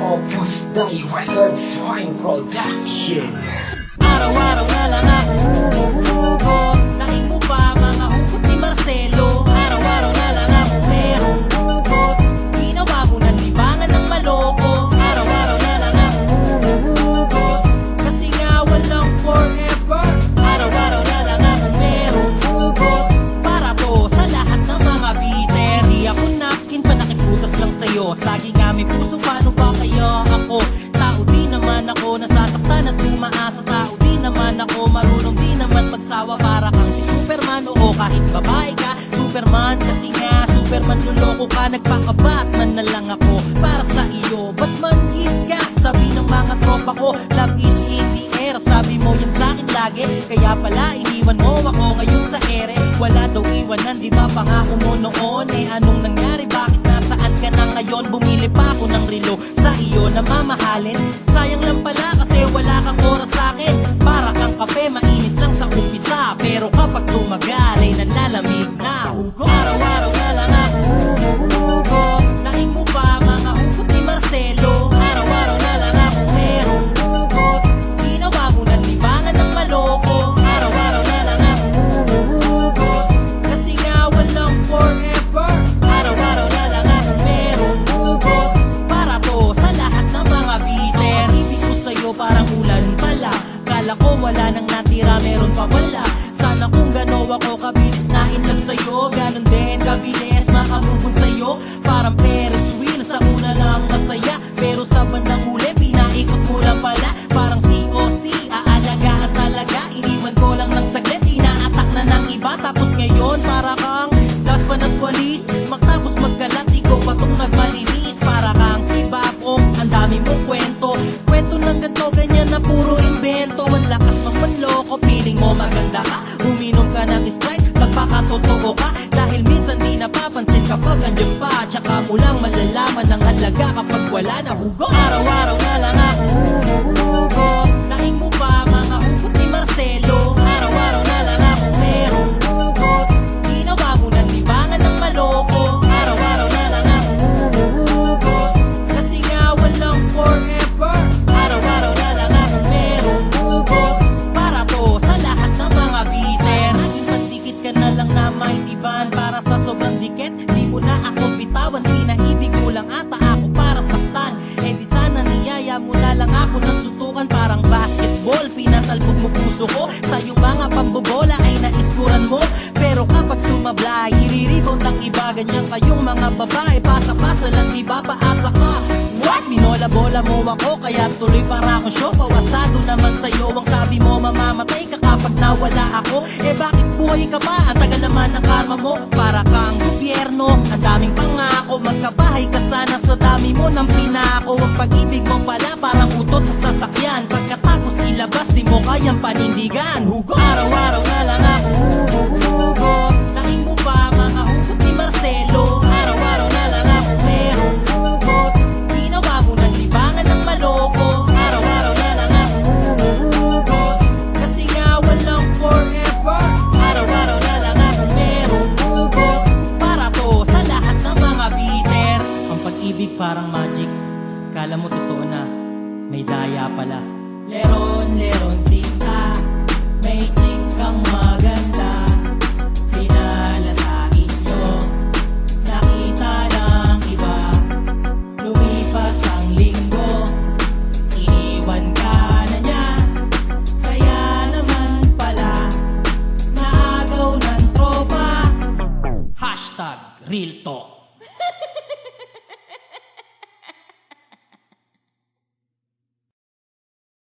Opus Dai Records Fine Production. Araw-araw na lang ako humuhugot. Naig mo pa mga hugot ni Marcelo. Araw-araw na lang ako merong hugot. Ginawa mo ng libangan ng maloko. Araw-araw na lang ako humuhugot. Kasi nga walang forever. Araw-araw na lang ako merong hugot. Para to sa lahat ng mga bitter. Di ako napkin, panakiputas lang sa'yo. Saging nga may puso, paano ba kaya ako? Tao di naman ako, nasasaktan at tumaasa. Tao di naman ako, marunong di naman magsawa. Para kang si Superman, oo kahit babae ka Superman, kasi nga Superman, luloko ka. Nagpaka-Batman na lang ako para sa iyo. Batman hit ka, sabi ng mga tropa ko. Love is in the air, sabi mo yan sa'kin lagi. Kaya pala iniwan mo ako ngayon sa ere. Wala daw iwanan, di ba pangako mo noon? Eh anong nangyari, bakit nasaan ka na ngayon? Bumili pa ako ng relo sa iyo na mamahalin. Sayang lang pala kasi wala kang oras sa'kin. Para kang kape, mainit lang sa umpisa. Pero kapag tumagal ay nanlalamig na. Hugot, araw-araw na lang ako humuhugot. Naig mo pa mga hugot ni Marcelo. Araw-araw na lang ako merong hugot. Ginawa mo ng libangan ng maloko. Araw-araw na lang ako humuhugot. Kasi nga walang forever. Araw-araw na lang ako merong hugot. Para to sa lahat ng mga bitter. Ibig ko sa'yo parang ulan pala. Kala ko wala nang natira, meron pa wala. Sana kung gano ako kabilis na in love sa'yo, ganon din kabilis makamubon sa'yo. Parang Ferris wheel, sa una lang masaya, pero sa bandang huli pinaikot mo lang pala. Parang COC, aalaga at talaga. Iniwan ko lang ng saglit, inaatak na ng iba. Tapos ngayon para kang daspan at walis. Magtapos magkalat, ikaw pa tong nagmalinis. Para kang si Babong, ang dami mong kwento. Kwento ng ganto, ganyan na puro invento. Ang lakas magpanloko, feeling mo maganda ka. Uminom ka ng Sprite, magpakatotoo ka. Dahil minsan di napapansin kapag andyan pa. Tsaka mo lang malalaman ang halaga kapag wala na hugot. Araw-araw na lang ako humuhugot. Naig mo pa mga hugot ni Marcelo. Araw-araw na lang ako merong hugot. Ginawa mo ng libangan ng maloko. Araw-araw na lang ako humuhugot. Kasi nga walang forever. Araw-araw na lang ako merong hugot. Para to sa lahat ng mga bitter. Naging pandikit ka na lang na may tiban. Para sa sobrang dikit, di mo na ako bitawan. Pinaibig mo lang ata ako para saktan. Eh di sana niyaya mo na lang ako nasutukan. Parang basketball, pinatalbog mo puso ko. Sa iyong mga pambobola ay naiskuran mo. Pero kapag sumablay, i-rebound ang iba. Ganyan kayong mga babae, pasa-pasa lang iba, paasa ka. What? Binola-bola mo ako, kaya tuloy para akong show. Pawasado naman sa'yo ang sabi mo, mamamatay ka kapag nawala ako. Eh bakit buhay ka pa? Ang tagal naman ang karma mo. Para kang gobyerno, ang daming pangako. Magkabahay ka sana sa dami mo ng pinako. Ang pag-ibig mo pala parang utot sa sasakyan. Pagkatapos ilabas, di mo kayang panindigan. Hugot, araw-araw na lang ako humuhugot. Naig mo pa mga hugot ni Marcelo. Araw-araw na lang ako merong hugot. Ginawa mo ng libangan ng maloko. Araw-araw na lang ako humuhugot. Kasi nga walang forever. Araw-araw na lang ako merong hugot. Para to sa lahat ng mga bitter. Ang pag-ibig parang magic. Kala mo totoo na, may daya pala. Leron-leron sinta, may chicks kang maganda. Pinala sa inyo, nakita ng iba. Lumipas ang linggo, iniwan ka na niya. Kaya naman pala, naagaw ng tropa. #RealTalk.